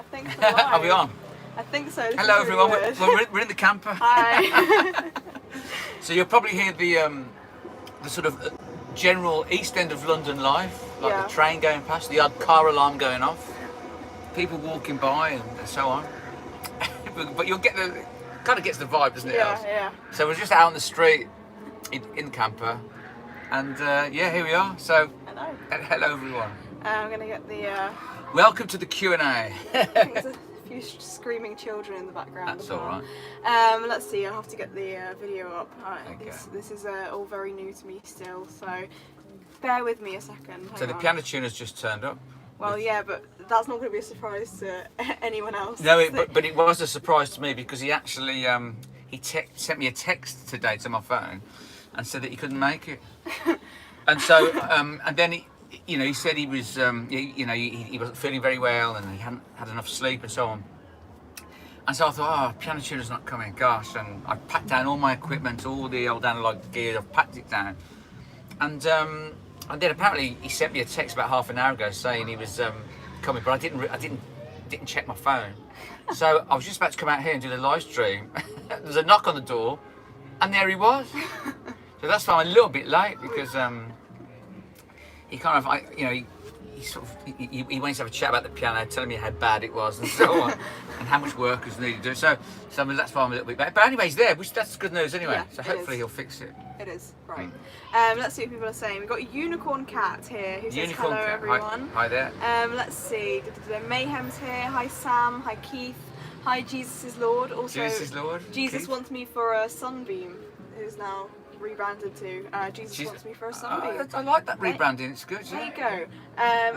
I think so. Are we on? I think so. This Hello is everyone, really we're in the camper. Hi. So you'll probably hear the sort of general East End of London life, like Yeah. the train going past, the odd car alarm going off, people walking by and so on. But you'll get kind of gets the vibe, doesn't it? Els? Yeah. So we're just out on the street in the camper, and here we are. So Hello. hello everyone. I'm gonna get the. Welcome to the Q&A. I think there's a few screaming children in the background. That's as all well. right. Let's see. I'll have to get the video up. Okay. This is all very new to me still, so bear with me a second. So Hang the on. piano tuner's just turned up. Well, yeah, but that's not going to be a surprise to anyone else. No, but it was a surprise to me because he actually sent me a text today to my phone and said that he couldn't make it. And so and then he said he was he wasn't feeling very well and he hadn't had enough sleep and so on. And so I thought, piano tuner's not coming, gosh. And I packed down all my equipment, all the old analog gear. I've packed it down, and then apparently he sent me a text about half an hour ago saying he was coming, but I didn't check my phone. So I was just about to come out here and do the live stream. There's a knock on the door, and there he was. So that's why I'm a little bit late because he kind of, he wanted to have a chat about the piano, telling me how bad it was and so on, and how much work was needed to do. So that's why I'm a little bit late. But anyway, he's there, which that's good news anyway. Yeah, so hopefully he'll fix it. It is, right. Let's see what people are saying. We've got a Unicorn Cat here who says Unicorn hello Cat. everyone. Hi there. Let's see. Mayhem's here. Hi Sam. Hi Keith. Hi Jesus is Lord. Also, Jesus is Lord. Jesus Keith. wants me for a Sunbeam, who's now rebranded to Jesus wants me for a Sunbeam. I like that rebranding, it's good. There you go.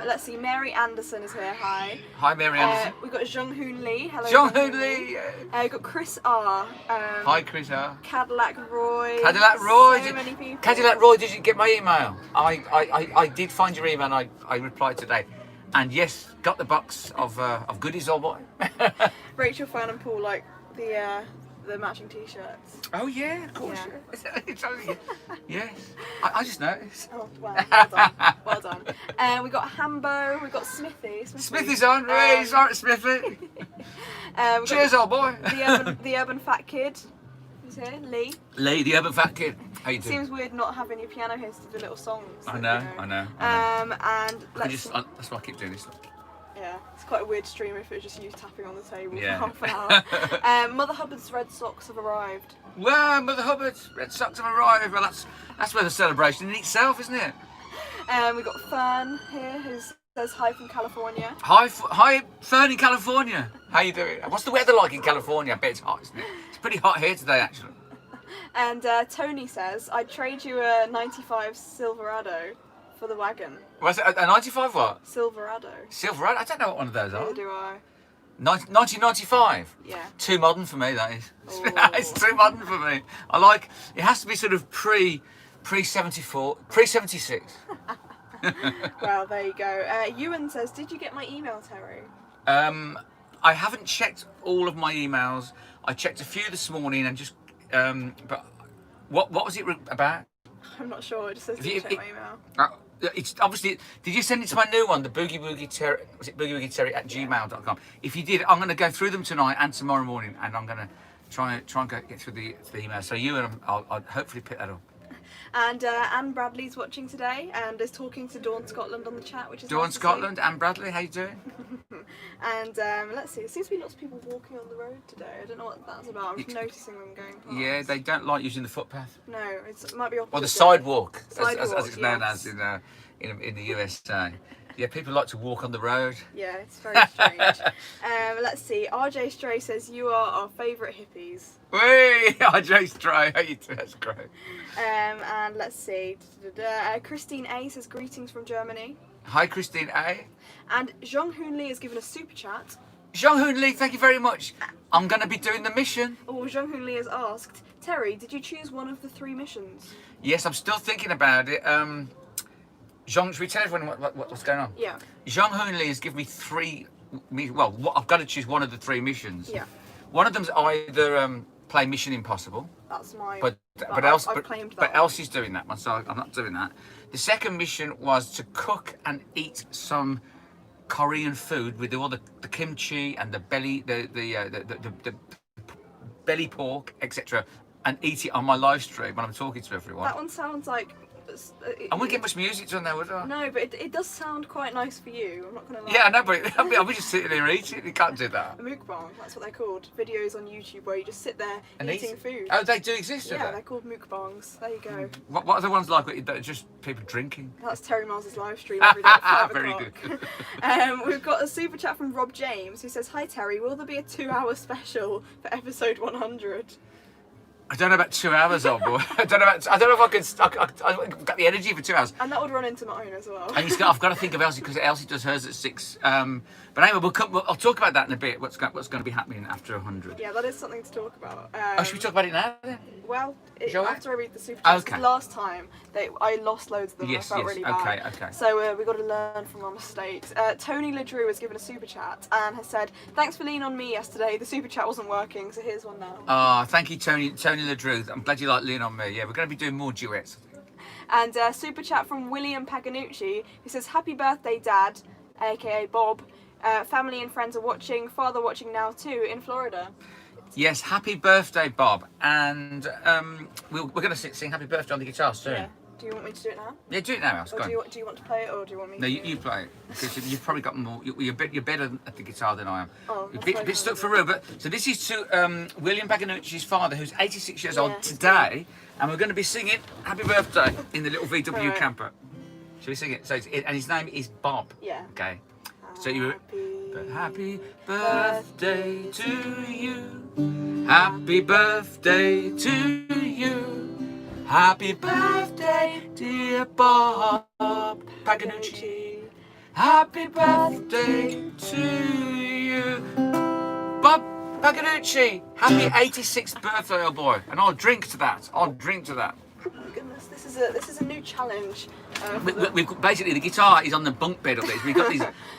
Let's see. Mary Anderson is here. Hi. Hi, Mary Anderson. We've got Jung Hoon Lee. Hello. Jung Hoon Lee. We've got Chris R. Hi, Chris R. Cadillac Roy. Cadillac Roy. So many people. Cadillac Roy, did you get my email? I did find your email and I replied today. And yes, got the box of goodies, old boy. Rachel, Fan and Paul like the matching t-shirts. Oh yeah, of course. Yeah. It's only, yes. I just noticed. Oh, well done. Well done. We got Hambo, we got Smithy. Smithy's on, right, Smithy. Cheers, old boy. The urban fat kid. Who's here? Lee. Lee, the urban fat kid. How you doing? Seems weird not having your piano here to do little songs. I know. And that's why I keep doing this. yeah, it's quite a weird stream if it's just you tapping on the table Yeah. for half an hour. Mother Hubbard's red socks have arrived. Well, Mother Hubbard's red socks have arrived. Well, that's where the celebration in itself, isn't it? We've got Fern here who says hi from California. Hi, Fern in California. How you doing? What's the weather like in California? I bet it's hot, isn't it? It's pretty hot here today, actually. And Tony says, I'd trade you a 95 Silverado for the wagon. Was it a 95 what? Silverado. Silverado? I don't know what one of those are. Neither do I. 1995? Yeah. Too modern for me, that is. Ooh. It's too modern for me. I like, it has to be sort of pre-74, pre-76. Well, there you go. Ewan says, did you get my email, Terry? I haven't checked all of my emails. I checked a few this morning and just, but what was it about? I'm not sure. It just says, If you- did you check my email? It's obviously. Did you send it to my new one, the Boogie Woogie Terry? Was it Boogie Woogie Terry at gmail.com? If you did, I'm going to go through them tonight and tomorrow morning, and I'm going to try and get through the email. So you and I'll hopefully pick that up. And Anne Bradley's watching today and is talking to Dawn Scotland on the chat, which is Dawn nice to see. Scotland, Anne Bradley, how you doing? And let's see, there seems to be lots of people walking on the road today. I don't know what that's about. I'm just noticing them going past. Yeah, they don't like using the footpath No, it might be opposite. or the sidewalk, as Sidewalk, it's known yes. as in the USA. Yeah, people like to walk on the road. Yeah, it's very strange. Let's see. RJ Stray says you are our favourite hippies. Whee! RJ Stray, how you doing? That's great. And let's see. Christine A says greetings from Germany. Hi, Christine A. And Jung Hoon Lee has given a super chat. Jung Hoon Lee, thank you very much. I'm going to be doing the mission. Oh, Jung Hoon Lee has asked, Terry, did you choose one of the 3 missions? Yes, I'm still thinking about it. Jung, should we tell everyone what's going on? Yeah. Jung Hoon Lee has given me 3. I've got to choose one of the 3 missions. Yeah. One of them's either play Mission Impossible. That's my. But claimed that. But Elsie's doing that one, so I'm not doing that. The second mission was to cook and eat some Korean food with all the kimchi and the belly pork, etc., and eat it on my live stream when I'm talking to everyone. That one sounds like. I wouldn't get much music done there, would I? No, but it does sound quite nice for you. I'm not gonna lie. Yeah, I know, but I'll be just sitting there eating. You can't do that. A mukbang, that's what they're called. Videos on YouTube where you just sit there And eating food. Oh, they do exist, do Yeah, they? they're called mukbangs. There you go. What are the ones like that are just people drinking? That's Terry Miles' live stream every day at 5 Very o'clock. good. We've got a super chat from Rob James who says, "Hi Terry, will there be a 2-hour special for episode 100?" I don't know about 2 hours, old boy. I don't know if I've got the energy for 2 hours. And that would run into my own as well. And I've got to think of Elsie because Elsie does hers at 6. But anyway, I'll talk about that in a bit. What's going to be happening after 100? Yeah, that is something to talk about. Should we talk about it now then? Well, Shall we? after I read the super chats, Okay. last time I lost loads of them. Yes, I felt yes. really bad. Okay. So we've got to learn from our mistakes. Tony LeDrew has given a super chat and has said, "Thanks for leaning on me yesterday. The super chat wasn't working, so here's one now." Thank you, Tony LeDrew. I'm glad you like lean on me. Yeah, we're going to be doing more duets. And super chat from William Paganucci who says, "Happy birthday, Dad," aka Bob. Family and friends are watching. Father watching now too in Florida. Yes, happy birthday, Bob. And we're going to sing happy birthday on the guitar soon. Yeah. Do you want me to do it now? Yeah, do it now, Elsie. Or Go on. do you want to play it, or do you want me No, to? you play it because you've probably got more. You're better at the guitar than I am. Oh, You're that's a very bit stuck kind for real. But so this is to William Paganucci's father, who's 86 years Yeah, old today, and we're going to be singing "Happy Birthday" in the little VW Right. camper. Shall we sing it? So and his name is Bob. Yeah. Okay. So you. Happy birthday to you. Happy birthday to you. Happy birthday, dear Bob Paganucci. Happy birthday to you. Bob Paganucci. Happy 86th birthday, old boy. And I'll drink to that. Oh my goodness, this is a new challenge. We've got, basically the guitar is on the bunk bed up there. So we've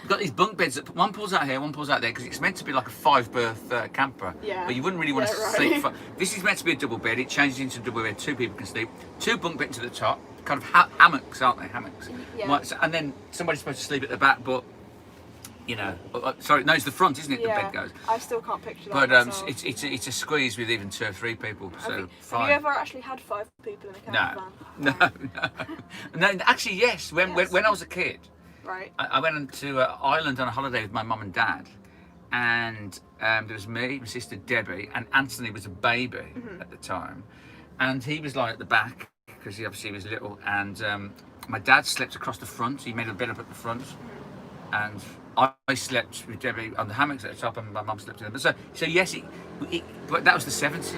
got these bunk beds that one pulls out here, one pulls out there because it's meant to be like a 5-berth camper. Yeah. But you wouldn't really want to Yeah, sleep. right. This is meant to be a double bed. It changes into a double bed. 2 people can sleep. 2 bunk beds at the top, kind of hammocks, aren't they? Hammocks. Yeah. And then somebody's supposed to sleep at the back, but you know, sorry, no, it's the front, isn't it? Yeah. The bed goes. I still can't picture that. But myself. it's a squeeze with even 2 or 3 people. So have you ever actually had 5 people in a campervan? No. Actually, yes. When I was a kid, Right. I went to Ireland on a holiday with my mum and dad, and there was me, my sister Debbie, and Anthony was a baby at the time, and he was lying at the back because he obviously was little, and my dad slept across the front. He made a bed up at the front, and I slept with Debbie on the hammocks at the top, and my mum slept in them. So yes, but that was the 70s.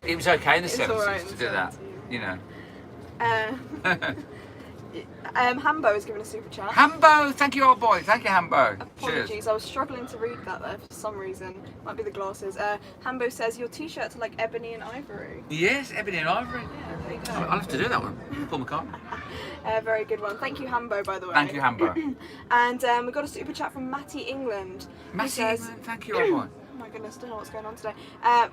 It was okay in the 70s all right in to the do that, 70s. you know. Hambo has given a super chat. Hambo, thank you, old boy. Thank you, Hambo. Apologies, Cheers. I was struggling to read that there for some reason. Might be the glasses. Hambo says your t-shirts are like ebony and ivory. Yes, ebony and ivory. Yeah, there you go. I'll have to do that one. Paul McCartney. Very good one. Thank you, Hambo, by the way. Thank you, Hambo. And we got a super chat from Matty England. He Matty, says, thank you, old boy. Oh my goodness, don't know what's going on today.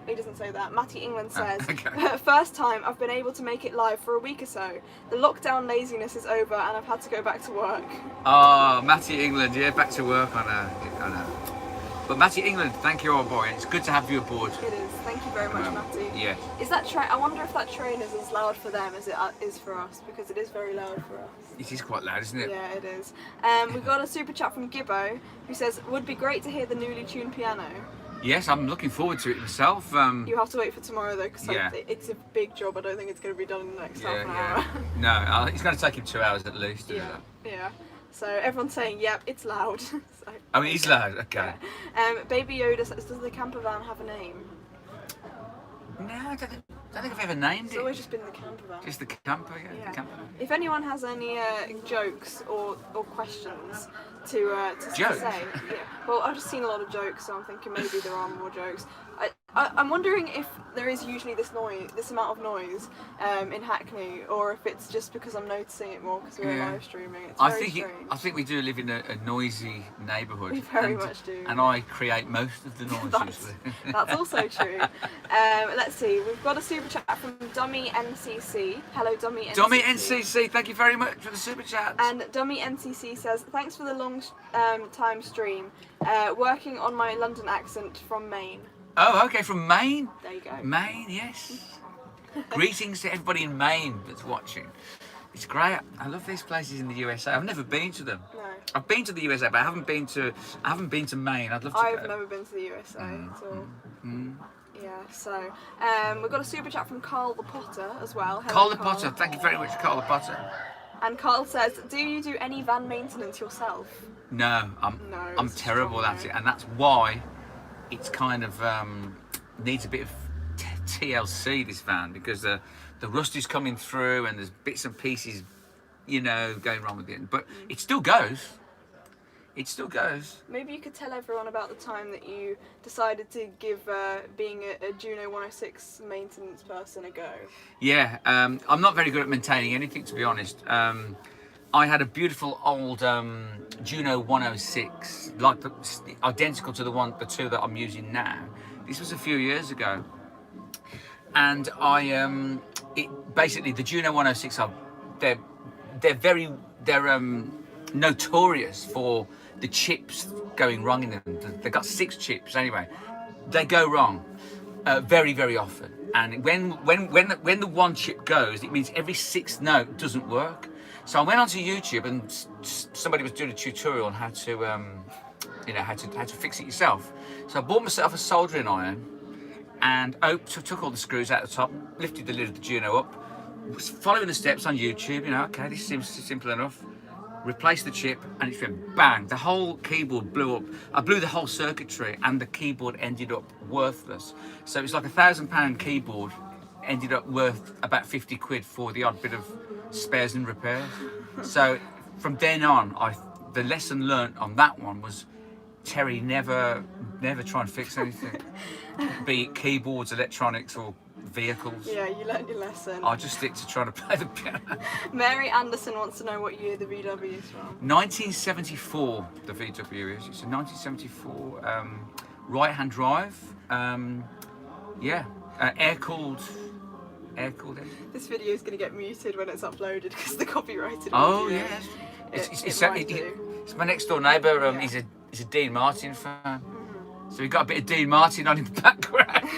He doesn't say that. Matty England says, okay. "First time I've been able to make it live for a week or so. The lockdown laziness is over and I've had to go back to work." Oh, Matty England, yeah, back to work on a. But Matty England, thank you, old boy. It's good to have you aboard. It is. Thank you very much, Matty. Yeah. Is that train? I wonder if that train is as loud for them as it is for us, because it is very loud for us. It is quite loud, isn't it? Yeah, it is. We got a super chat from Gibbo, who says, "Would be great to hear the newly tuned piano." Yes, I'm looking forward to it myself. You have to wait for tomorrow though, because Yeah. it's a big job. I don't think it's going to be done in the next half an yeah. hour. No, it's going to take him 2 hours at least. To do Yeah, that. yeah. So everyone's saying, "Yep, it's loud." So, I mean, he's loud. Okay. yeah. Baby Yoda says, "Does the campervan have a name?" No, I don't think I've ever named It's it. always just been the campervan. Just the camper, yeah. Yeah. The camper. If anyone has any jokes or questions to Jokes? say, yeah. Well, I've just seen a lot of jokes, so I'm thinking maybe there are more jokes. I'm wondering if there is usually this amount of noise in Hackney, or if it's just because I'm noticing it more because we're live streaming. It's very strange. I think we do live in a noisy neighbourhood. We very much do. And I create most of the noise usually. That's also true. Let's see. We've got a super chat from Dummy NCC. Hello, Dummy NCC. Dummy NCC, thank you very much for the super chat. And Dummy NCC says, thanks for the long time stream. Working on my London accent from Maine. Oh, okay, from Maine. There you go. Maine, yes. Greetings to everybody in Maine that's watching. It's great. I love these places in the USA. I've never been to them. No. I've been to the USA, but I haven't been to Maine. I'd love to I've go. never been to the USA at all. Mm. Yeah, so we've got a super chat from Carl the Potter as well. Hello, Carl the Potter, thank you very much, Carl the Potter. And Carl says, do you do any van maintenance yourself? No, I'm terrible at it, and that's why it's kind of needs a bit of TLC, this van, because the rust is coming through and there's bits and pieces, you know, going wrong with it. But it still goes. It still goes. Maybe you could tell everyone about the time that you decided to give being a Juno 106 maintenance person a go. Yeah, I'm not very good at maintaining anything, to be honest. I had a beautiful old Juno 106, like identical to the two that I'm using now. This was a few years ago, and basically the Juno 106 they're notorious for the chips going wrong in them. They've got 6 chips anyway. They go wrong very, very often, and when the one chip goes, it means every 6th note doesn't work. So I went onto YouTube and somebody was doing a tutorial on how to fix it yourself. So I bought myself a soldering iron and took all the screws out the top, lifted the lid of the Juno up, was following the steps on YouTube. You know, okay, this seems simple enough. Replaced the chip and it went bang. The whole keyboard blew up. I blew the whole circuitry and the keyboard ended up worthless. So it was like £1,000 keyboard ended up worth about 50 quid for the odd bit of spares and repairs. So from then on, the lesson learnt on that one was, Terry, never try and fix anything, be it keyboards, electronics, or vehicles. Yeah, you learned your lesson. I just stick to trying to play the piano. Mary Anderson wants to know what year the VW is from. 1974, the VW is. It's a 1974 right-hand drive. Air-cooled engine. This video is going to get muted when it's uploaded because of the copyrighted Oh, video. yes. It's my next door neighbour. He's a Dean Martin fan. So we've got a bit of Dean Martin on in the background.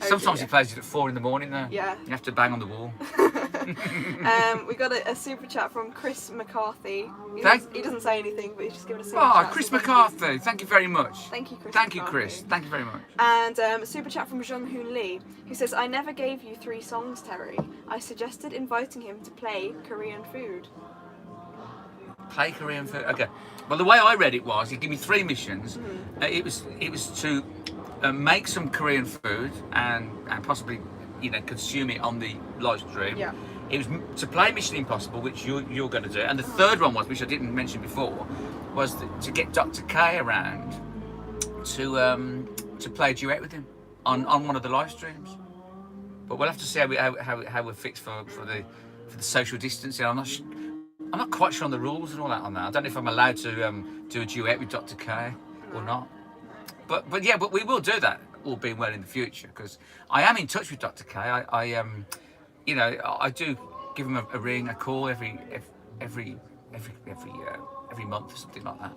Sometimes he plays it at 4 in the morning though. Yeah. You have to bang on the wall. We got a super chat from Chris McCarthy. He doesn't say anything, but he's just given a super chat. Chris McCarthy, thank you very much. Thank you, Chris. Thank you, Chris. Thank you very much. And a super chat from Jung Hoon Lee, who says, I never gave you 3 songs, Terry. I suggested inviting him to play Korean food. Play Korean food. Okay. Well, the way I read it was, he gave me 3 missions. It was to make some Korean food and possibly, consume it on the live stream. Yeah. It was to play Mission Impossible, which you're going to do, and the third one was, which I didn't mention before, was to get Dr. K around to play a duet with him on one of the live streams. But we'll have to see how we're fixed for the social distancing. I'm not quite sure on the rules and all that on that. I don't know if I'm allowed to do a duet with Dr. K or not. But we will do that, all being well in the future, because I am in touch with Dr. K. I do give him a ring, a call every month or something like that.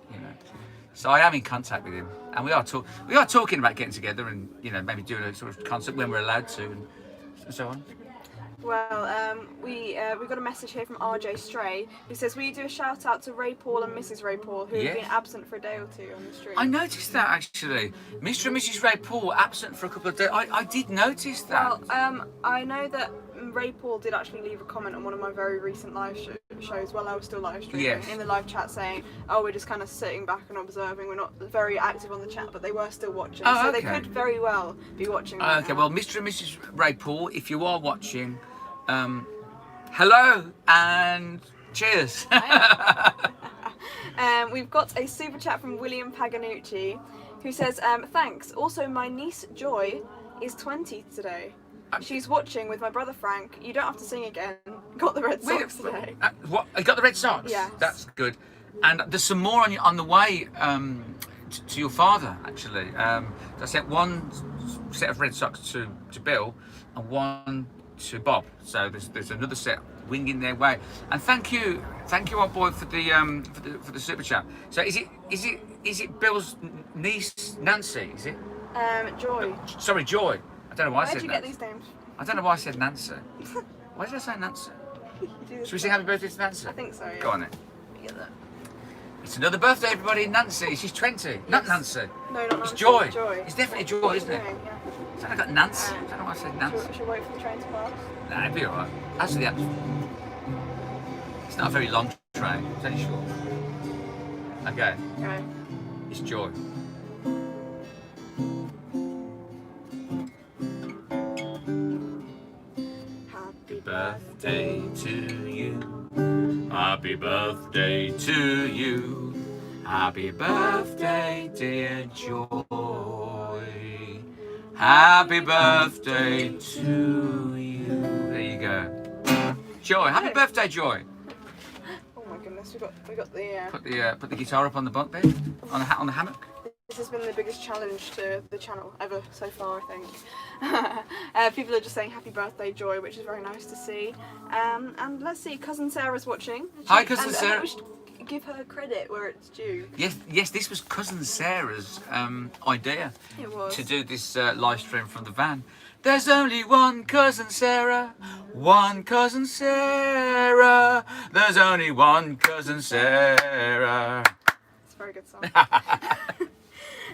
So I am in contact with him, and we are talking about getting together and maybe doing a sort of concert when we're allowed to and so on. Well, we got a message here from RJ Stray, who says, will you do a shout out to Ray Paul and Mrs. Ray Paul, who have been absent for a day or 2 on the stream? I noticed that actually. Mr. and Mrs. Ray Paul absent for a couple of days. I did notice that. Well, I know that Ray Paul did actually leave a comment on one of my very recent live shows while I was still live streaming in the live chat saying, oh, we're just kind of sitting back and observing, we're not very active on the chat, but they were still watching. So they could very well be watching right now. Well, Mr. and Mrs. Ray Paul, if you are watching, hello and cheers. We've got a super chat from William Paganucci, who says, thanks. Also, my niece Joy is 20 today. She's watching with my brother Frank. You don't have to sing again. Got the Red Sox today. What? You got the Red Sox? Yeah. That's good. And there's some more on the way to your father, actually. I sent one set of Red Sox to Bill and one to Bob. So there's another set winging their way. And thank you, old boy, for the super chat. So is it Bill's niece Nancy? Is it? Joy. Sorry, Joy. I don't know why I said Where'd you get these names? I don't know why I said Nancy. Why did I say Nancy? Should we sing happy birthday to Nancy? I think so, yeah. Go on then. Let me get that. It's another birthday, everybody. Nancy. She's 20. Yes. Not Nancy. No, not Nancy. It's Joy. Joy. It's definitely Joy, isn't it? Yeah. I don't know, I got Nancy. I don't know why I said Nancy. Should we wait for the train to pass? Nah, it'd be alright. Actually, it's not a very long train. It's only short. Okay. Okay. It's Joy. Happy Birthday to you. Happy birthday to you. Happy birthday, dear Joy. Happy birthday to you. There you go. Joy. Happy birthday, Joy. Oh my goodness, we got the Put the guitar up on the bunk bed, on the hammock. This has been the biggest challenge to the channel ever so far, I think. People are just saying happy birthday, Joy, which is very nice to see. And let's see, cousin Sarah's watching. Hi, cousin Sarah. We should give her credit where it's due. Yes, this was cousin Sarah's idea. It was. To do this live stream from the van. There's only one cousin Sarah, one cousin Sarah. There's only one cousin Sarah. It's a very good song.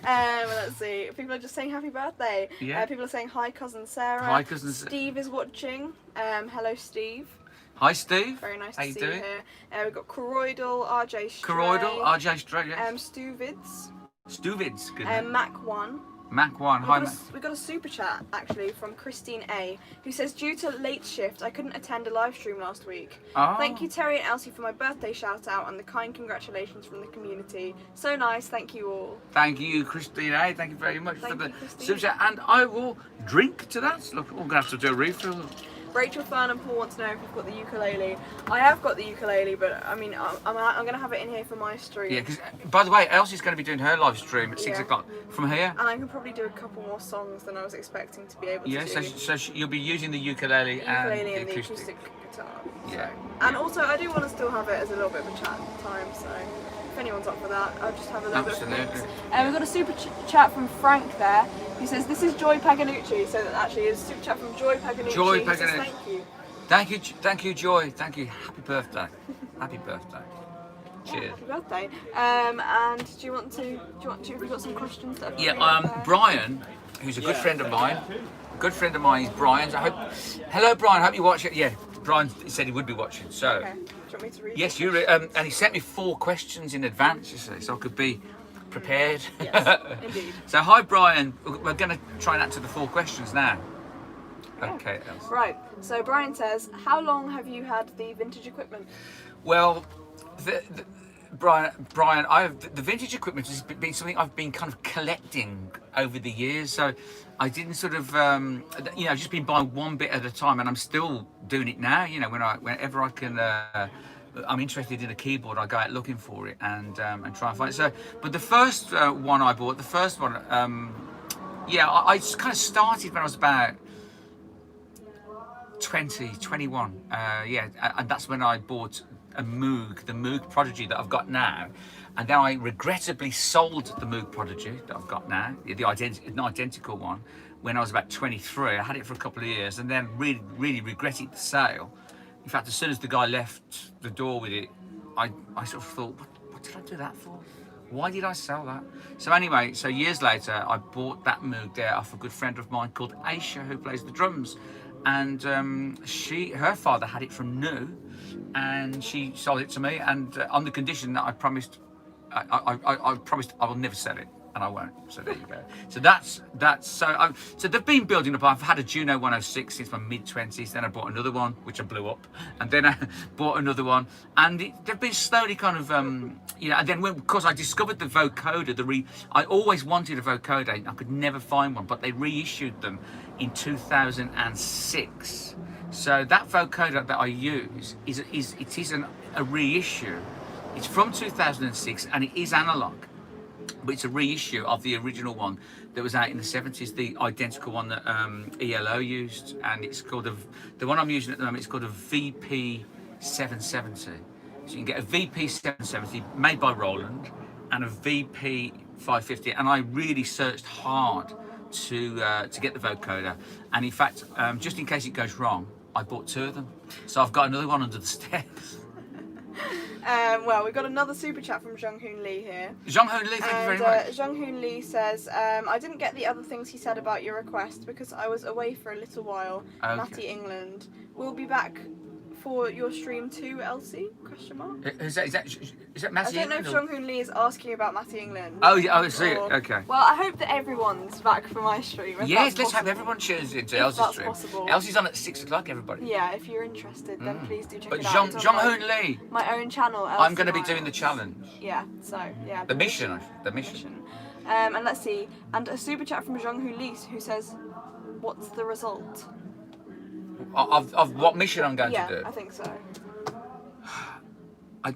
Let's see. People are just saying happy birthday. Yeah. People are saying hi, cousin Sarah. Hi, cousin Sarah. Steve is watching. Hello, Steve. Hi, Steve. Very nice How to you see doing? you here. We've got Coroidal, RJ Stray. Coroidal, RJ Stray, yes. Stuvids. Stuvids, good. Mac1. Mac1, hi Mac. We got a super chat actually from Christine A, who says, due to late shift, I couldn't attend a live stream last week. Oh. Thank you, Terry and Elsie, for my birthday shout out and the kind congratulations from the community. So nice, thank you all. Thank you, Christine A. Thank you very much Thank for you, the Christine. super chat. And I will drink to that. Look, we're going to have to do a refill. Rachel Fern and Paul want to know if you've got the ukulele. I have got the ukulele, but I mean, I'm going to have it in here for my stream. Yeah, because, by the way, Elsie's going to be doing her live stream at 6 Yeah. o'clock from here. And I can probably do a couple more songs than I was expecting to be able to Yeah, do. so you'll be using the ukulele, and the the acoustic. acoustic guitar. So. Yeah. And also, I do want to still have it as a little bit of a chat time, so if anyone's up for that, I'll just have a little bit of Absolutely. mix. And we've got a super chat from Frank there, who says, this is Joy Paganucci, so that actually is a super chat from Joy Paganucci. Joy He says, Paganucci. thank you. Thank you, Joy. Thank you. Happy birthday. Happy birthday. Cheers. Happy birthday. And do you want to, have you got some questions? That Yeah, Brian, who's a good friend of mine. Good friend of mine is Brian. Hello, Brian. I hope you watch it. Yeah, Brian said he would be watching. So, Okay. Do you want me to read? yes, and he sent me 4 questions in advance, you see, so I could be prepared. Yes, indeed. So, hi, Brian. We're going to try and answer the 4 questions now. Okay, Elsa. Right, so Brian says, how long have you had the vintage equipment? Well, Brian, the vintage equipment has been something I've been kind of collecting over the years. So I didn't sort of, just been buying one bit at a time, and I'm still doing it now. You know, whenever I can, I'm interested in a keyboard, I go out looking for it and try and find it. So, but the first one I bought, I just kind of started when I was about 21, and that's when I bought a Moog, the Moog Prodigy that I've got now, and then I regrettably sold the Moog Prodigy that I've got now, the identical one, when I was about 23. I had it for a couple of years, and then really regretted the sale. In fact, as soon as the guy left the door with it, I sort of thought, what did I do that for? Why did I sell that? So anyway, years later, I bought that Moog there off a good friend of mine called Aisha, who plays the drums. And her father had it from new, and she sold it to me, and on the condition that I promised I will never sell it. and I won't. So there you go. So that's so they've been building up. I've had a Juno 106 since my mid-20s. Then I bought another one, which I blew up, and then I bought another one, and they've been slowly kind of you know. And then when, of course, I discovered the vocoder. I always wanted a vocoder. I could never find one, but they reissued them in 2006. So that vocoder that I use is a reissue. It's from 2006 and it is analog, but it's a reissue of the original one that was out in the 70s, the identical one that ELO used, and it's called the one I'm using at the moment. It's called a VP 770. So you can get a VP 770 made by Roland and a VP 550, and I really searched hard to get the vocoder, and in fact, just in case it goes wrong, I bought 2 of them. So I've got another one under the stairs. Well, we've got another super chat from Jung Hoon Lee here. Jung Hoon Lee, thank you very much. Jung Hoon Lee says, I didn't get the other things he said about your request because I was away for a little while. Okay. Matty England. We'll be back for your stream too, Elsie? Question mark. Is that Matty I don't know England? if Jung Hoon Lee is asking about Matty England. Oh yeah, I see it. Okay. Well, I hope that everyone's back for my stream. Yes, let's have everyone tunes into Elsie's stream. Possible. Elsie's on at 6 o'clock, everybody. Yeah, if you're interested, then please do check But it out. Jung Hoon Lee, my own channel. I'm going to be Elsie doing the challenge. Yeah, so yeah. The mission. The mission. And let's see. And a super chat from Jung Hoon Lee who says, "What's the result?" Of what mission I'm going to do? Yeah, I think so.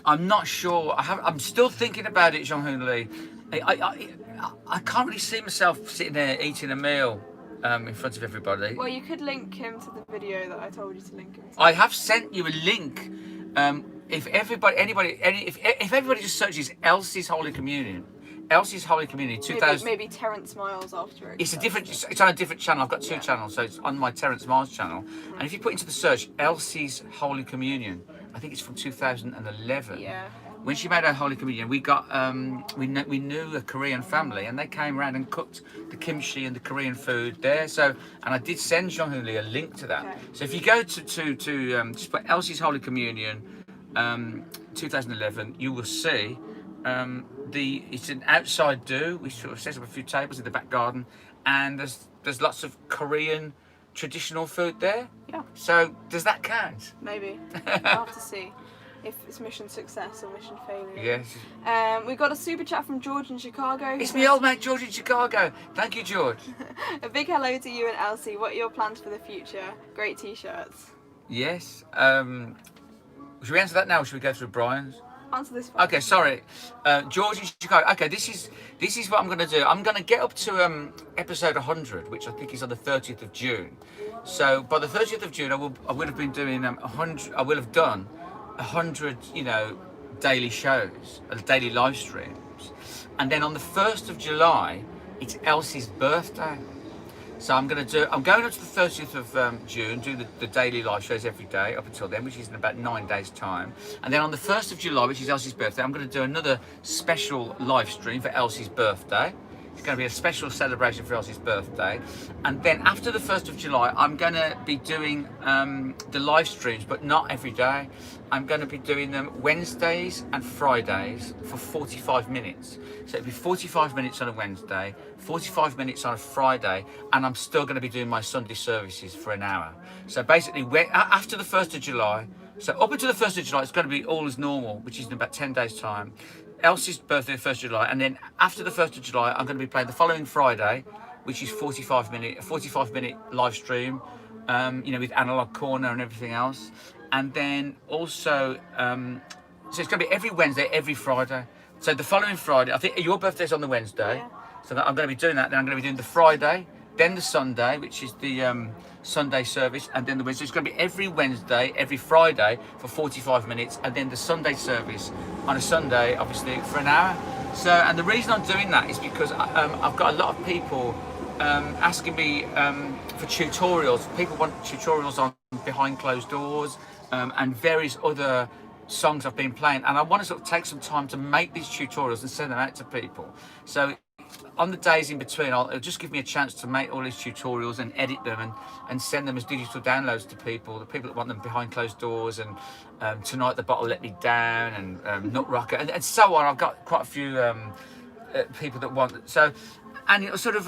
I'm not sure. I'm still thinking about it, Jung Hoon Lee. I can't really see myself sitting there eating a meal in front of everybody. Well, you could link him to the video that I told you to link him to. I have sent you a link. If everybody just searches Elsie's Holy Communion, 2000. Maybe Terrence Miles after it. It's on a different channel. I've got 2 channels, so it's on my Terrence Miles channel. And if you put into the search Elsie's Holy Communion, I think it's from 2011. Yeah. When she made her Holy Communion, we got we knew a Korean family, and they came around and cooked the kimchi and the Korean food there. So, and I did send Jung Hoon Lee a link to that. Okay. So if you go to just put Elsie's Holy Communion, 2011, you will see it's an outside do. We sort of set up a few tables in the back garden, and there's lots of Korean traditional food there. Yeah. So does that count? Maybe. We'll have to see if it's mission success or mission failure. Yes. We got a super chat from George in Chicago. It's my old mate George in Chicago. Thank you, George. A big hello to you and Elsie. What are your plans for the future? Great t-shirts. Yes. Should we answer that now, or should we go through Brian's? Answer this one. Okay, sorry. George in Chicago. Okay, this is what I'm going to do. I'm going to get up to episode 100, which I think is on the 30th of June. So by the 30th of June, I will have been doing 100. I will have done 100, daily shows, daily live streams, and then on the 1st of July, it's Elsie's birthday. So I'm going up to the 30th of June, do the daily live shows every day up until then, which is in about 9 days' time. And then on the 1st of July, which is Elsie's birthday, I'm going to do another special live stream for Elsie's birthday. It's going to be a special celebration for Elsie's birthday. And then after the 1st of July, I'm going to be doing the live streams, but not every day. I'm going to be doing them Wednesdays and Fridays for 45 minutes. So it'll be 45 minutes on a Wednesday, 45 minutes on a Friday, and I'm still going to be doing my Sunday services for an hour. So basically, after the 1st of July, so up until the 1st of July, it's going to be all as normal, which is in about 10 days' time. Elsie's birthday, 1st of July, and then after the 1st of July, I'm going to be playing the following Friday, which is 45 minute live stream, with analog corner and everything else. And then also, so it's going to be every Wednesday, every Friday. So the following Friday, I think your birthday's on the Wednesday, so I'm going to be doing that. Then I'm going to be doing the Friday, then the Sunday, which is the Sunday service, and then the Wednesday. It's going to be every Wednesday, every Friday for 45 minutes, and then the Sunday service on a Sunday, obviously, for an hour. So, and the reason I'm doing that is because I've got a lot of people asking me for tutorials. People want tutorials on Behind Closed Doors and various other songs I've been playing, and I want to sort of take some time to make these tutorials and send them out to people. So on the days in between, it'll just give me a chance to make all these tutorials and edit them and send them as digital downloads to people, the people that want them behind closed doors, and Tonight the Bottle Let Me Down, and Nut Rocker, and so on. I've got quite a few people that want so, and it'll sort of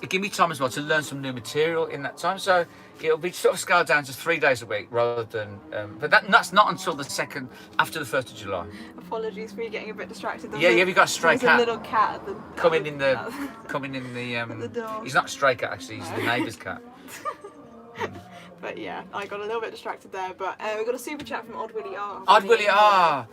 give me time as well to learn some new material in that time. So it'll be sort of scaled down to 3 days a week rather than. But that's not until after the 1st of July. Apologies for you getting a bit distracted. Yeah, we got a stray cat. There's a little cat at the coming in the at the door. He's not a stray cat actually. He's the neighbour's cat. But yeah, I got a little bit distracted there. But we got a super chat from Odd Willie R. Odd Willie R.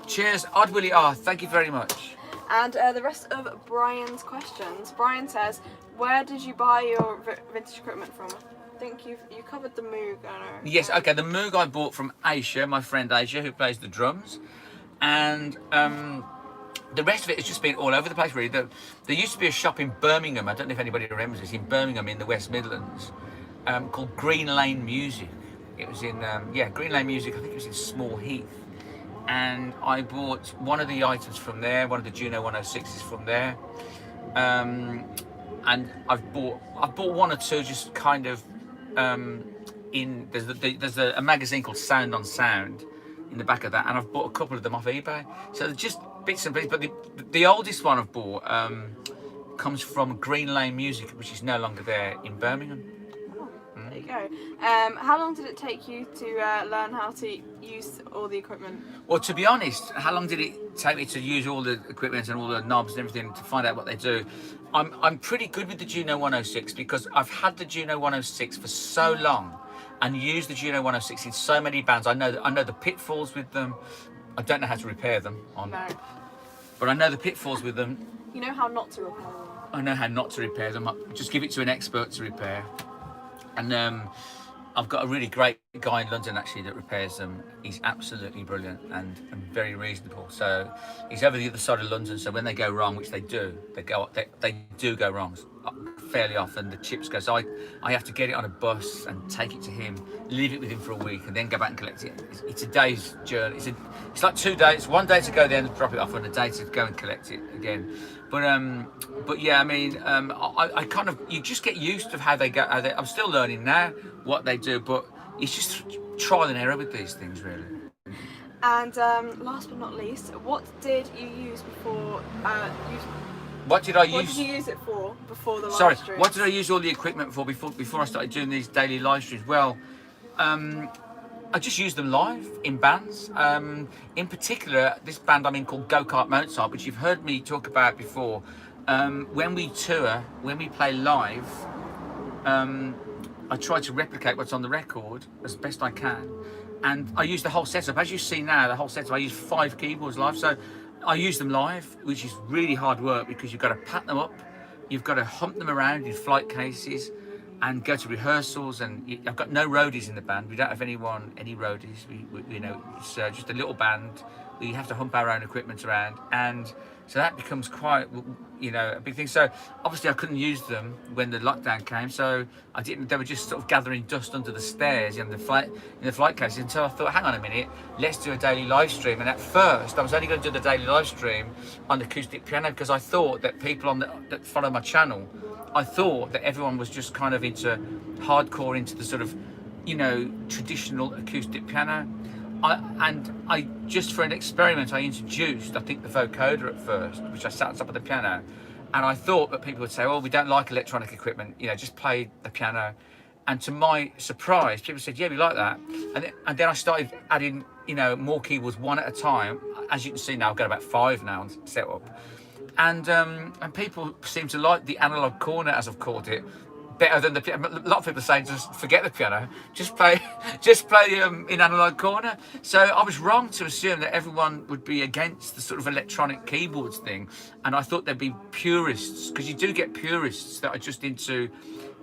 Cheers, Odd Willie R. Thank you very much. And the rest of Brian's questions. Brian says, "Where did you buy your vintage equipment from?" I think you covered the Moog. I know. Yes, okay. The Moog I bought from Aisha, my friend Aisha, who plays the drums, and the rest of it has just been all over the place. Really, there used to be a shop in Birmingham. I don't know if anybody remembers this. In Birmingham, in the West Midlands. Called Green Lane Music. It was in Green Lane Music. I think it was in Small Heath, and I bought one of the items from there, one of the Juno 106s from there, and I've bought one or two just kind of there's a magazine called Sound on Sound in the back of that, and I've bought a couple of them off eBay. So they're just bits and pieces. But the oldest one I've bought comes from Green Lane Music, which is no longer there in Birmingham. There you go. How long did it take you to learn how to use all the equipment? Well, to be honest, how long did it take me to use all the equipment and all the knobs and everything to find out what they do? I'm pretty good with the Juno 106 because I've had the Juno 106 for so long and used the Juno 106 in so many bands. I know the pitfalls with them. I don't know how to repair them. No. But I know the pitfalls with them. You know how not to repair them. I know how not to repair them. Just give it to an expert to repair. And I've got a really great guy in London actually that repairs them. He's absolutely brilliant and very reasonable. So he's over the other side of London. So when they go wrong, which they do, they do go wrong fairly often. The chips go. So I have to get it on a bus and take it to him, leave it with him for a week, and then go back and collect it. It's a day's journey. It's like 2 days. 1 day to go there and drop it off, and a day to go and collect it again. But yeah, I mean, I kind of, you just get used to how they go. I'm still learning now what they do, but it's just trial and error with these things, really. And last but not least, what did you use before? What did I use? What did you use it for before the live Sorry, stream? what did I use all the equipment for before I started doing these daily live streams? Well, I just use them live in bands. In particular, this band I'm in called Go Kart Mozart, which you've heard me talk about before. When we tour, when we play live, I try to replicate what's on the record as best I can. And I use the whole setup. As you see now, the whole setup, I use 5 keyboards live. So I use them live, which is really hard work because you've got to pack them up. You've got to hump them around in flight cases and go to rehearsals. And I've got no roadies in the band. We don't have any roadies. We it's just a little band. We have to hump our own equipment around. And so that becomes quite, a big thing. So obviously I couldn't use them when the lockdown came. So I didn't. They were just sort of gathering dust under the stairs in the flight cases until I thought, hang on a minute, let's do a daily live stream. And at first, I was only going to do the daily live stream on acoustic piano because I thought that people that follow my channel, I thought that everyone was just kind of into hardcore, into the sort of, traditional acoustic piano. I just for an experiment, I introduced, I think, the vocoder at first, which I sat on top of the piano, and I thought that people would say, "Oh, we don't like electronic equipment, just play the piano." And to my surprise, people said, "Yeah, we like that." And then I started adding, more keyboards one at a time. As you can see now, I've got about 5 now set up, and people seem to like the analog corner, as I've called it, better than the piano. A lot of people say just forget the piano, just play in analog corner. So I was wrong to assume that everyone would be against the sort of electronic keyboards thing, and I thought there'd be purists, because you do get purists that are just into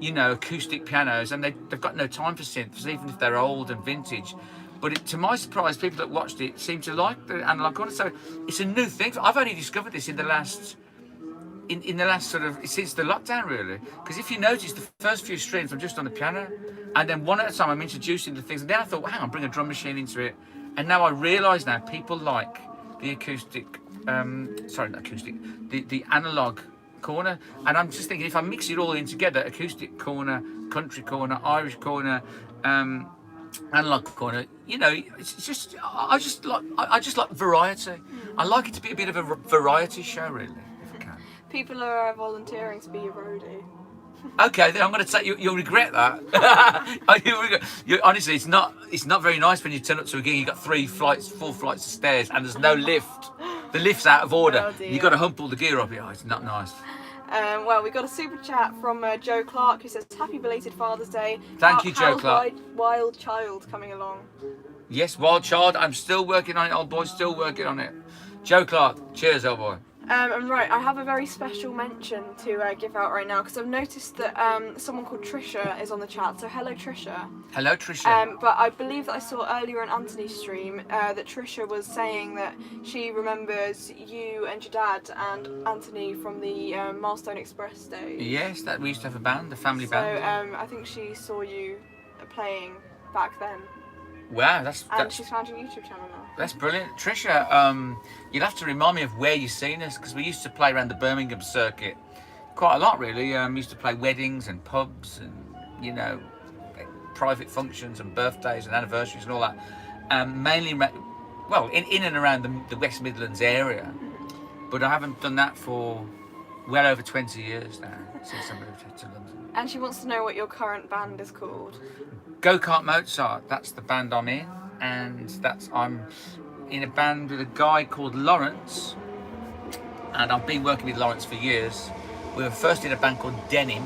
acoustic pianos, and they've got no time for synths, even if they're old and vintage. But to my surprise, people that watched it seemed to like the analog corner. So it's a new thing. I've only discovered this in the last sort of, since the lockdown, really. Because if you notice, the first few streams I'm just on the piano, and then one at a time I'm introducing the things, and then I thought, well, hang on, bring a drum machine into it. And now I realise now people like the the analog corner. And I'm just thinking, if I mix it all in together, acoustic corner, country corner, Irish corner, analog corner, it's just, I just like variety. I like it to be a bit of a variety show, really, if I can. People are volunteering to be your roadie. Okay, then I'm going to say you'll regret that. Honestly, it's not very nice when you turn up to a gig. You've got 4 flights of stairs, and there's no lift. The lift's out of order. Oh, dear. You've got to hump all the gear up. It's not nice. Well, we got a super chat from Joe Clark who says, "Happy belated Father's Day." Thank you, Joe Clark. Wild Child coming along. Yes, Wild Child. I'm still working on it, old boy. Still working on it. Joe Clark. Cheers, old boy. And right, I have a very special mention to give out right now because I've noticed that someone called Trisha is on the chat. So hello, Trisha. Hello, Trisha. But I believe that I saw earlier on Anthony's stream that Trisha was saying that she remembers you and your dad and Anthony from the Milestone Express days. Yes, that we used to have a band, a family band. So I think she saw you playing back then. Wow, and she's found your YouTube channel now. That's brilliant. Trisha, you'll have to remind me of where you've seen us, because we used to play around the Birmingham circuit quite a lot, really. We used to play weddings and pubs and, you know, private functions and birthdays and anniversaries and all that. Mainly, well, in and around the West Midlands area. But I haven't done that for well over 20 years now, since I moved to London. And she wants to know what your current band is called. Go-Kart Mozart, that's the band I'm in, and I'm in a band with a guy called Lawrence, and I've been working with Lawrence for years. We were first in a band called Denim.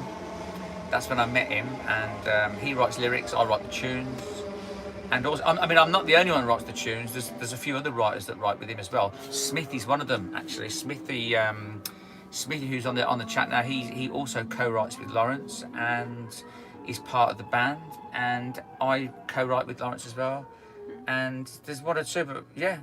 That's when I met him, and he writes lyrics, I write the tunes. And also, I mean, I'm not the only one who writes the tunes. There's a few other writers that write with him as well. Smithy's one of them, actually. Smithy, who's on the chat now, he also co-writes with Lawrence and is part of the band. And I co-write with Lawrence as well. And there's one or two, but yeah.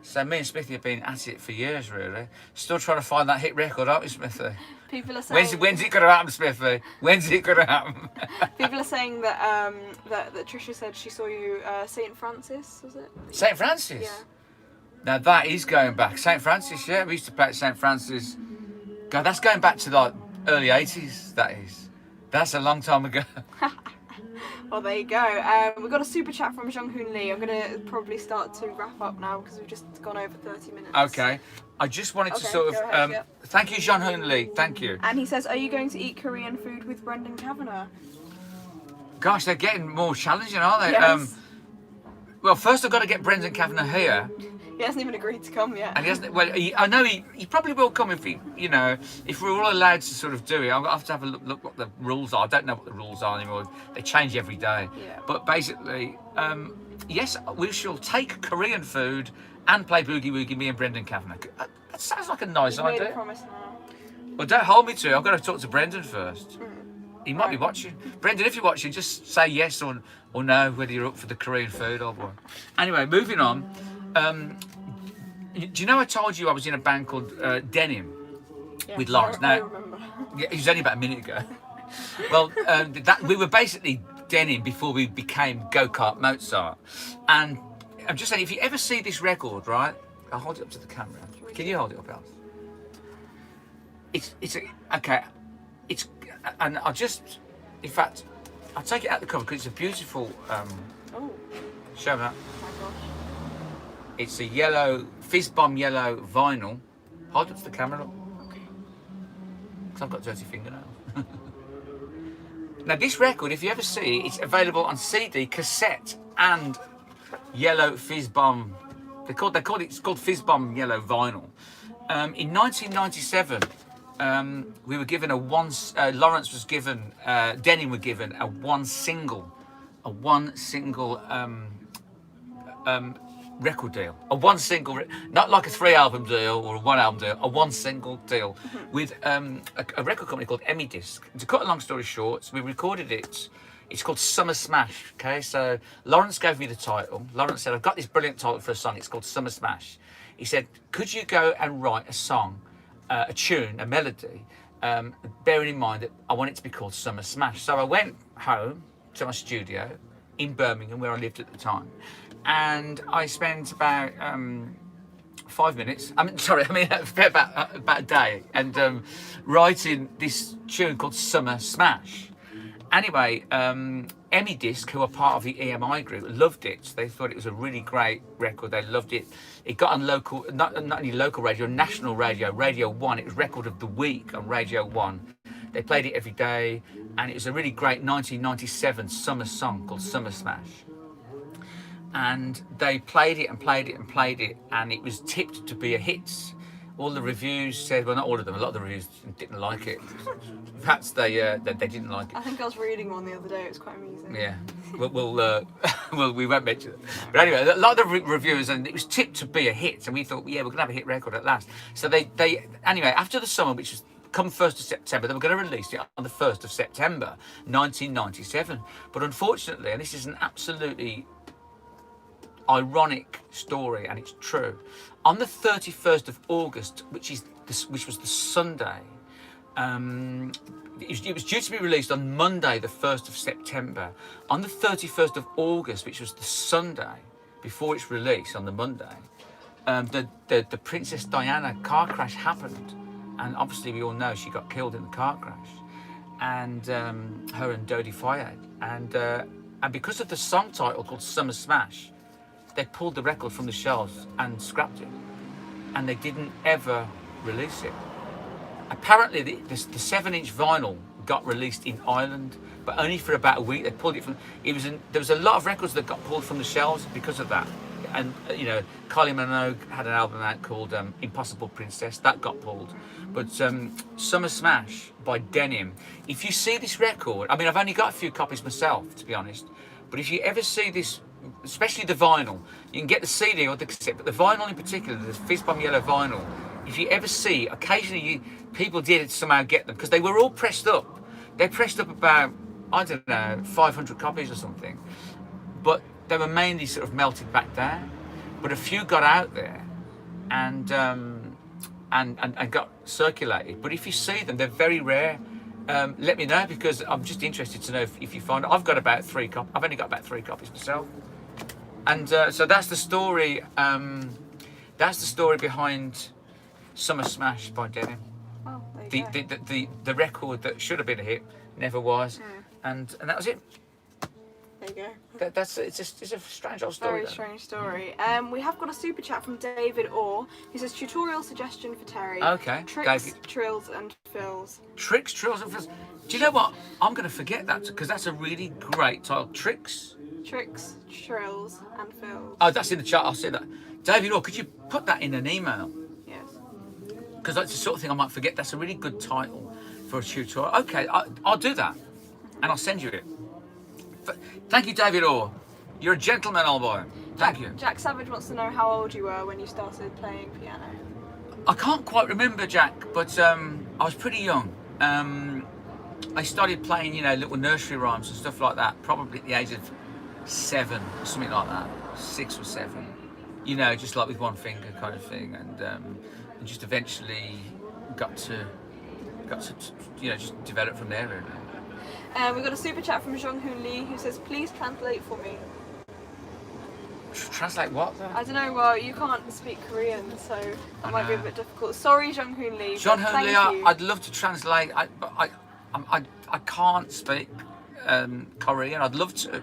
So me and Smithy have been at it for years, really. Still trying to find that hit record, aren't we, Smithy? People are saying... When's it going to happen, Smithy? When's it going to happen? People are saying that that Trisha said she saw you St. Francis, was it? St. Francis? Yeah. Now that is going back. St. Francis, yeah. We used to play at St. Francis. God, that's going back to like early 80s, that is. That's a long time ago. Well, there you go. We've got a super chat from Jung-Hoon Lee. I'm going to probably start to wrap up now because we've just gone over 30 minutes. Okay. I just wanted to sort of... go ahead, yeah. Thank you, Jung-Hoon Lee. Thank you. And he says, are you going to eat Korean food with Brendan Kavanagh? Gosh, they're getting more challenging, aren't they? Yes. Well, first I've got to get Brendan Kavanagh here. He hasn't even agreed to come yet. And he hasn't. Well, I know he probably will come if if we're all allowed to sort of do it. I'll have to have a look what the rules are. I don't know what the rules are anymore. They change every day. Yeah. But basically, yes, we shall take Korean food and play Boogie Woogie, me and Brendan Kavanagh. That sounds like a nice idea. Made a promise now. Well, don't hold me to it. I've got to talk to Brendan first. He might be watching. Brendan, if you're watching, just say yes or no, whether you're up for the Korean food or what. Anyway, moving on. Do you know I told you I was in a band called Denim with Lawrence? I remember. Yeah, it was only about a minute ago. Well, we were basically Denim before we became Go-Kart Mozart. And I'm just saying, if you ever see this record, right? I'll hold it up to the camera. Can you hold it up, Alice? And I'll just, in fact, I'll take it out the cover because it's a beautiful, show me that. Oh my gosh. It's a yellow, fizz bomb yellow vinyl. Hold it to the camera, look. Okay. Because I've got dirty fingernails. Now this record, if you ever see it, it's available on CD, cassette, and yellow fizz bomb. It's called fizz bomb yellow vinyl. In 1997, we were given Lawrence was given, Denim were given a one single record deal, not like a 3-album deal or a 1-album deal, a one single deal with a record company called Emmy Disc. To cut a long story short, we recorded it. It's called Summer Smash. Okay, so Lawrence gave me the title. Lawrence said, I've got this brilliant title for a song. It's called Summer Smash. He said, could you go and write a song, a tune, a melody, bearing in mind that I want it to be called Summer Smash. So I went home to my studio in Birmingham, where I lived at the time, and I spent about 5 minutes. about a day, and writing this tune called Summer Smash. Anyway, Emmy Disc, who are part of the EMI group, loved it. They thought it was a really great record. They loved it. It got on local, not only local radio, national radio, Radio 1. It was Record of the Week on Radio 1. They played it every day, and it was a really great 1997 summer song called Summer Smash. And they played it and played it and played it, and it was tipped to be a hit. All the reviews said, well, not all of them, a lot of the reviews didn't like it. Perhaps they didn't like it. I think I was reading one the other day, it was quite amusing. Yeah, we won't mention it. But anyway, a lot of the reviewers, and it was tipped to be a hit, and we thought, yeah, we're going to have a hit record at last. So anyway, after the summer, which was come 1st of September, they were going to release it on the 1st of September, 1997. But unfortunately, and this is an absolutely ironic story, and it's true, on the 31st of August, which was the Sunday, it was due to be released on Monday, the 1st of September. On the 31st of August, which was the Sunday before its release on the Monday, the Princess Diana car crash happened, and obviously we all know she got killed in the car crash, and her and Dodie Fayed, and because of the song title called Summer Smash, they pulled the record from the shelves and scrapped it, and they didn't ever release it. Apparently, the 7-inch vinyl got released in Ireland, but only for about a week. They pulled it from. There was a lot of records that got pulled from the shelves because of that. And Kylie Minogue had an album out called Impossible Princess that got pulled. But Summer Smash by Denim. If you see this record, I mean, I've only got a few copies myself, to be honest. But if you ever see this, especially the vinyl, you can get the CD or the cassette, but the vinyl in particular, the Fizz Bomb Yellow vinyl, if you ever see, occasionally people did somehow get them, because they were all pressed up. They pressed up about, I don't know, 500 copies or something, but they were mainly sort of melted back down. But a few got out there and got circulated. But if you see them, they're very rare. Let me know, because I'm just interested to know if you find. I've got about 3 copies. I've only got about 3 copies myself, and so that's the story. That's the story behind Summer Smash by Denim. Oh, there you go. The record that should have been a hit never was, and that was it. There you go. It's a strange old story. Very strange story. We have got a super chat from David Orr. He says tutorial suggestion for Terry. Okay. Tricks, David. trills, and fills. Tricks, trills, and fills. Do you know what? I'm going to forget that, because that's a really great title. Tricks, trills, and fills. Oh, that's in the chat. I'll see that. David Orr, could you put that in an email? Yes. Because that's the sort of thing I might forget. That's a really good title for a tutorial. Okay, I'll do that, and I'll send you it. Thank you, David Orr. You're a gentleman, old boy. Thank you. Jack Savage wants to know how old you were when you started playing piano. I can't quite remember, Jack, but I was pretty young. I started playing, little nursery rhymes and stuff like that, probably at the age of 7 or something like that, 6 or 7. Just like with one finger kind of thing, and just eventually got to just develop from there, really. We've got a super chat from Jong-Hoon Lee, who says, please translate for me. Translate what, though? I don't know, well, you can't speak Korean, so that might be a bit difficult. Sorry, Jong-Hoon Lee. Jong-Hoon Lee, I'd love to translate, but I can't speak Korean. I'd love to.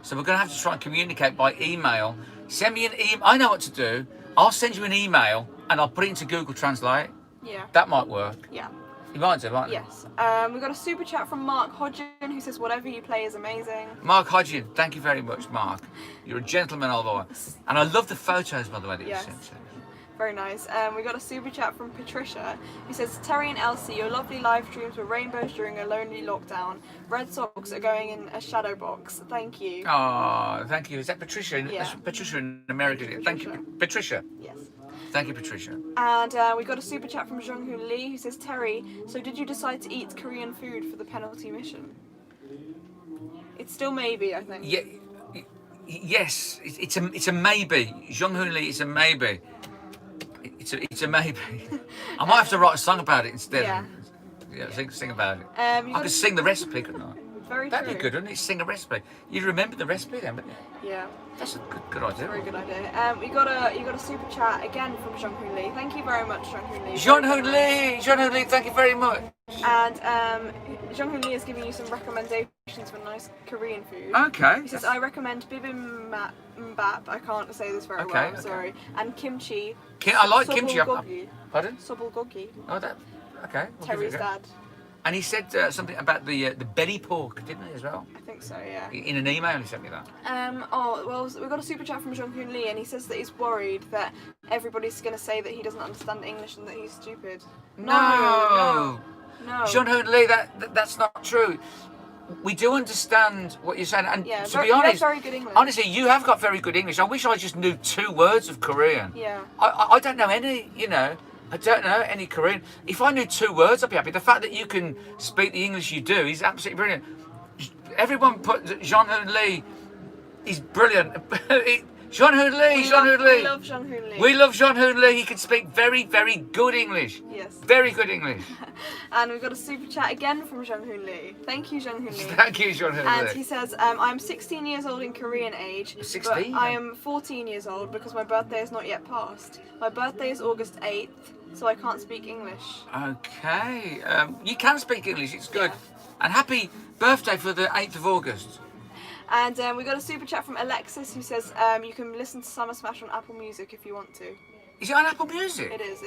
So we're going to have to try and communicate by email. Send me an email. I know what to do. I'll send you an email, and I'll put it into Google Translate. Yeah. That might work. Yeah. You might do, mightn't you? Yes. We've got a super chat from Mark Hodgin, who says, whatever you play is amazing. Mark Hodgin, thank you very much, Mark. You're a gentleman, old boy. And I love the photos, by the way, that you sent. Very nice. We got a super chat from Patricia, who says, Terry and Elsie, your lovely live streams were rainbows during a lonely lockdown. Red socks are going in a shadow box. Thank you. Oh, thank you. Is that Patricia? Yeah. That's Patricia in America. Patricia. Thank you, Patricia. Yes. Thank you, Patricia. And we got a super chat from Jong-Hoon Lee, who says, Terry, so did you decide to eat Korean food for the penalty mission? It's still maybe, I think. Yeah. Yes, it's a maybe. Jong-Hoon Lee, it's a maybe. It's a maybe. I might have to write a song about it instead. Yeah, sing about it. I could sing the recipe, couldn't I? Very That'd true. be good, wouldn't it? Sing a recipe. You'd remember the recipe then, wouldn't you? Yeah. That's a good idea. Very good idea. You got a super chat again from Jong-Hoon Lee. Thank you very much, Jong-Hoon Lee. Jong-Hoon Lee, thank you very much. And Jong-Hoon Lee is giving you some recommendations recommendations for nice Korean food. Okay. He says, I recommend bibimbap, I can't say this very well, I'm sorry, and kimchi. I like kimchi. Pardon? Sobulgogi. Oh, that. Okay. Terry's dad. And he said something about the belly pork, didn't he, as well? I think so, yeah. In an email, he sent me that. We got a super chat from Jung-Hoon Lee, and he says that he's worried that everybody's going to say that he doesn't understand English and that he's stupid. No. Jung-Hoon Lee, that's not true. We do understand what you're saying, and to be honest, you have very good English. Honestly, you have got very good English. I wish I just knew 2 words of Korean. Yeah. I don't know any, I don't know any Korean. If I knew 2 words, I'd be happy. The fact that you can speak the English you do is absolutely brilliant. Everyone put Jung-Hoon Lee. He's brilliant. Jung-Hoon Lee. We love Jung-Hoon Lee. We love Jung-Hoon Lee. He can speak very, very good English. Yes. Very good English. And we've got a super chat again from Jung-Hoon Lee. Thank you, Jung-Hoon Lee. Thank you, Jung-Hoon Lee. And he says, I'm 16 years old in Korean age. 16? But I am 14 years old because my birthday is not yet passed. My birthday is August 8th, so I can't speak English. Okay. You can speak English. It's good. Yeah. And happy birthday for the 8th of August. And we got a super chat from Alexis who says you can listen to Summer Smash on Apple Music if you want to. Is it on Apple Music? It is.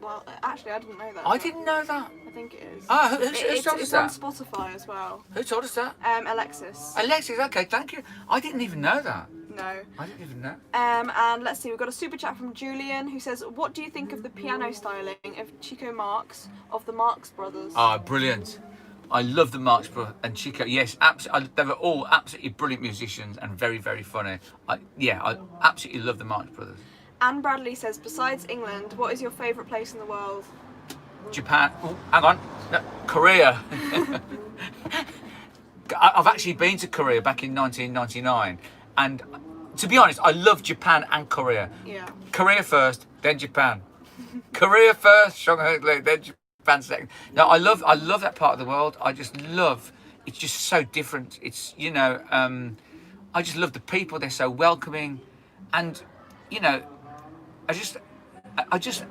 Well, actually, I didn't know that. I didn't know that. I think it is. Oh, who told us that? It's on Spotify as well. Who told us that? Alexis. Alexis, okay, thank you. I didn't even know that. No. I didn't even know. And let's see, we've got a super chat from Julian who says, what do you think of the piano styling of Chico Marx of the Marx Brothers? Oh, brilliant. I love the Marx Brothers and Chico. Yes, absolutely. They were all absolutely brilliant musicians and very, very funny. I absolutely love the Marx Brothers. Anne Bradley says, besides England, what is your favourite place in the world? Japan. Oh, hang on. No, Korea. I've actually been to Korea back in 1999. And to be honest, I love Japan and Korea. Yeah. Korea first, then Japan. Korea first, Shanghai, then Japan second. No, I love that part of the world. I just love, it's just so different. It's, I just love the people. They're so welcoming. And, I just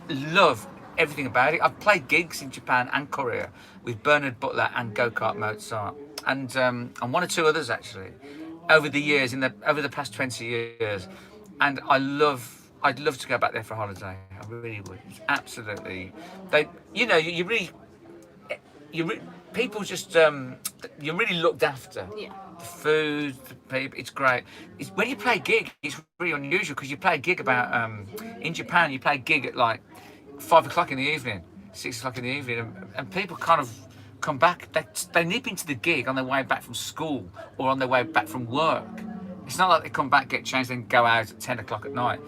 love everything about it. I've played gigs in Japan and Korea with Bernard Butler and Go-Kart Mozart, and 1 or 2 others actually over the years, over the past 20 years. And I'd love to go back there for a holiday. I really would. It's absolutely, people just you're really looked after. Yeah. The food, the people, it's great. When you play a gig, it's really unusual because you play a gig in Japan, you play a gig at like 5 o'clock in the evening, 6 o'clock in the evening, and people kind of come back. They nip into the gig on their way back from school or on their way back from work. It's not like they come back, get changed, and go out at 10 o'clock at night.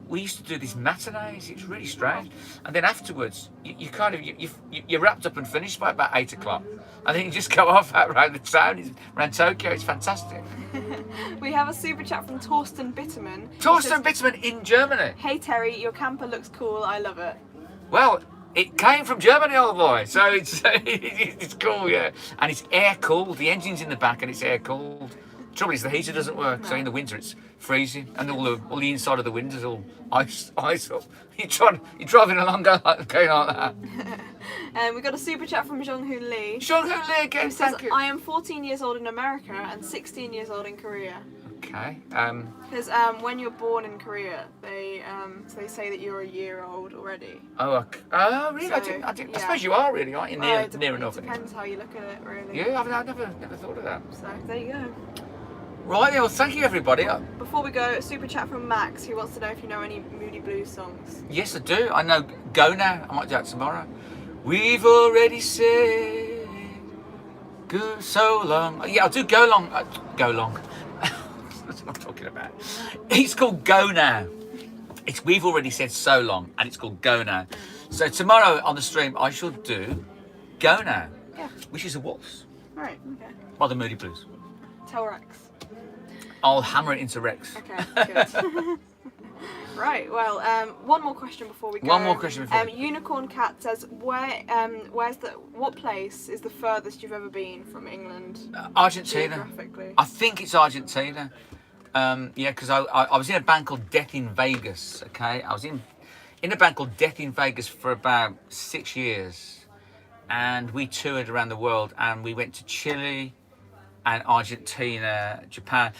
We used to do these matinees. It's really strange. And then afterwards, you're wrapped up and finished by about 8 o'clock. And then you just go off out around the town, around Tokyo. It's fantastic. We have a super chat from Torsten Bitterman. Torsten Bitterman in Germany. Hey Terry, your camper looks cool. I love it. Well, it came from Germany, old boy. So it's cool, yeah. And it's air cooled. The engine's in the back and it's air cooled. Trouble is the heater doesn't work, so in the winter it's freezing, and all the inside of the windows all ice up. You're driving along going like that. And we got a super chat from Jung-Hoon Lee. Jung-Hoon Lee again, who says, thank you. I am 14 years old in America and 16 years old in Korea. Okay. Because when you're born in Korea, they say that you're a year old already. Oh, really? So, I didn't. Yeah. I suppose you are really, aren't you? Near enough. It depends how you look at it, really. Yeah, I've never thought of that. So there you go. Right, well, thank you, everybody. Before we go, a super chat from Max, who wants to know if you know any Moody Blues songs. Yes, I do. I know Go Now. I might do that tomorrow. We've already said so long. Yeah, I'll do Go Long. Go Long. That's what I'm talking about. It's called Go Now. We've already said so long, and it's called Go Now. So tomorrow on the stream, I shall do Go Now, which is a waltz. Right, okay. By the Moody Blues. Tell Rex. I'll hammer it into Rex. Okay, good. Right, well, one more question before we go. One more question before. Unicorn Cat says, what place is the furthest you've ever been from England? Argentina. Geographically. I think it's Argentina. Because I was in a band called Death in Vegas. Okay, I was in a band called Death in Vegas for about 6 years. and we toured around the world, and we went to Chile and Argentina, Japan.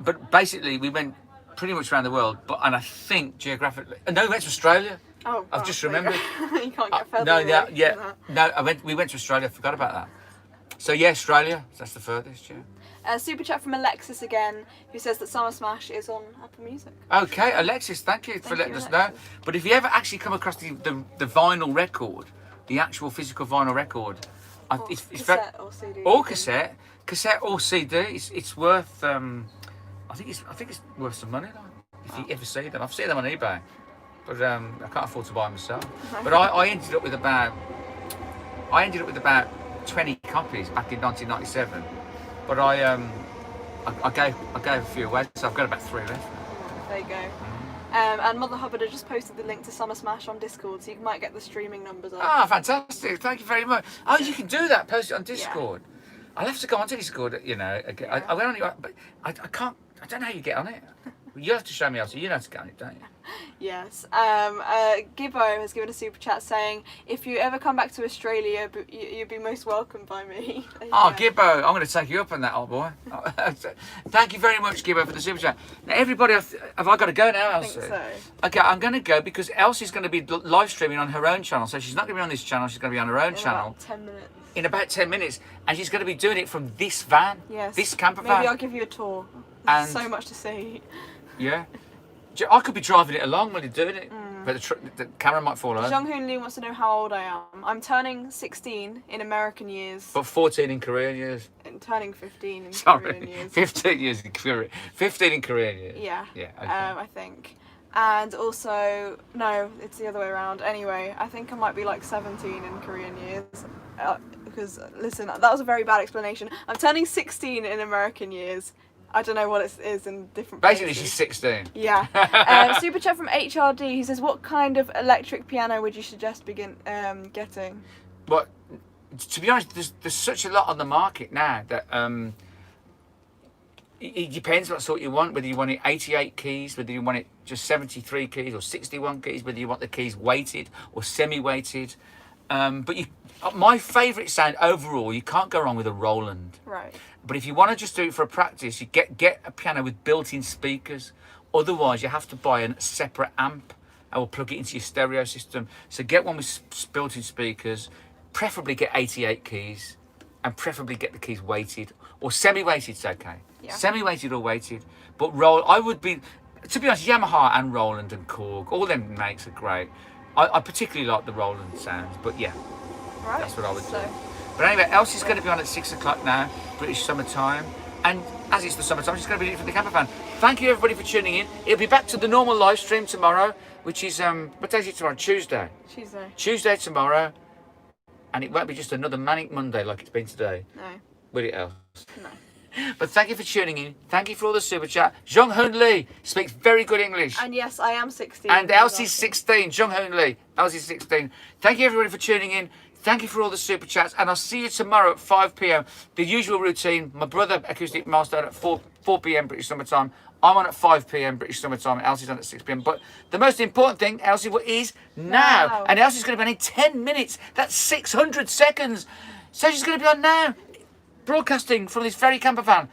But basically, we went pretty much around the world. And I think geographically, no, we went to Australia. Oh, I've just remembered. You can't get further No, away yeah, from yeah. that. No, we went to Australia. I forgot about that. So yeah, Australia. That's the furthest. Yeah. Super chat from Alexis again, who says that Summer Smash is on Apple Music. Okay, Alexis, thank you for letting us know. But if you ever actually come across the vinyl record, the actual physical vinyl record, it's cassette or CD. Or cassette or CD. It's worth. I think it's worth some money though. If you ever see them, I've seen them on eBay, but I can't afford to buy them myself. But I ended up with about 20 copies back in 1997. But I gave a few away, so I've got about 3 left. There you go. And Mother Hubbard has just posted the link to Summer Smash on Discord, so you might get the streaming numbers up. Ah, fantastic! Thank you very much. Oh, you can do that. Post it on Discord. Yeah. I'll have to go onto Discord. You know, I went on it, but I can't. I don't know how you get on it. You have to show me how to. You know how to get on it, don't you? Yes. Gibbo has given a super chat saying, if you ever come back to Australia, you'd be most welcomed by me. Oh, Gibbo, I'm going to take you up on that, old boy. Thank you very much, Gibbo, for the super chat. Now, everybody, have I got to go now, Elsie? I think so. Okay, I'm going to go because Elsie's going to be live streaming on her own channel. So she's not going to be on this channel, she's going to be on her own channel. About 10 minutes. In about 10 minutes. And she's going to be doing it from this van. Yes. This camper van. Maybe I'll give you a tour. There's so much to see. Yeah. I could be driving it along while you're doing it, but the camera might fall over. Jung Hoon Lee wants to know how old I am. I'm turning 16 in American years. But 14 in Korean years. And turning 15 in Sorry, Korean years. 15 years in Korean. 15 in Korean years. Yeah. Yeah. Okay. I think. And also, no, it's the other way around. Anyway, I think I might be like 17 in Korean years. Because, listen, that was a very bad explanation. I'm turning 16 in American years. I don't know what it is in different places. Basically, she's 16. Yeah. Super chat from HRD. He says, what kind of electric piano would you suggest getting? Well, to be honest, there's such a lot on the market now that it depends what sort you want, whether you want it 88 keys, whether you want it just 73 keys or 61 keys, whether you want the keys weighted or semi-weighted. But my favourite sound overall, you can't go wrong with a Roland. Right. But if you want to just do it for a practice, you get a piano with built-in speakers. Otherwise, you have to buy a separate amp and will plug it into your stereo system. So get one with built-in speakers, preferably get 88 keys, and preferably get the keys weighted. Or semi-weighted's okay. Yeah. Semi-weighted or weighted. But I would be, to be honest, Yamaha and Roland and Korg, all them makes are great. I particularly like the Roland sounds, but yeah, Right. that's what I would do. But anyway, Elsie's going to be on at 6 o'clock now, British summertime. And as it's the summertime, she's going to be doing it for the Campervan. Thank you everybody for tuning in. It'll be back to the normal live stream tomorrow, which is, what day is it tomorrow? Tuesday. Tuesday tomorrow. And it won't be just another manic Monday like it's been today. No. Will it, Els? No. But thank you for tuning in. Thank you for all the super chat. Jung Hoon Lee speaks very good English. And yes, I am 16. And Elsie's 16. Jung Hoon Lee. Elsie's 16. Thank you everybody for tuning in. Thank you for all the super chats, and I'll see you tomorrow at 5 p.m. The usual routine. My brother, Acoustic Milestone, at 4 p.m. British summertime. I'm on at 5 p.m. British summertime, and Elsie's on at 6 p.m. But the most important thing, Elsie, is now. And Elsie's going to be on in 10 minutes. That's 600 seconds. So she's going to be on now, broadcasting from this very camper van.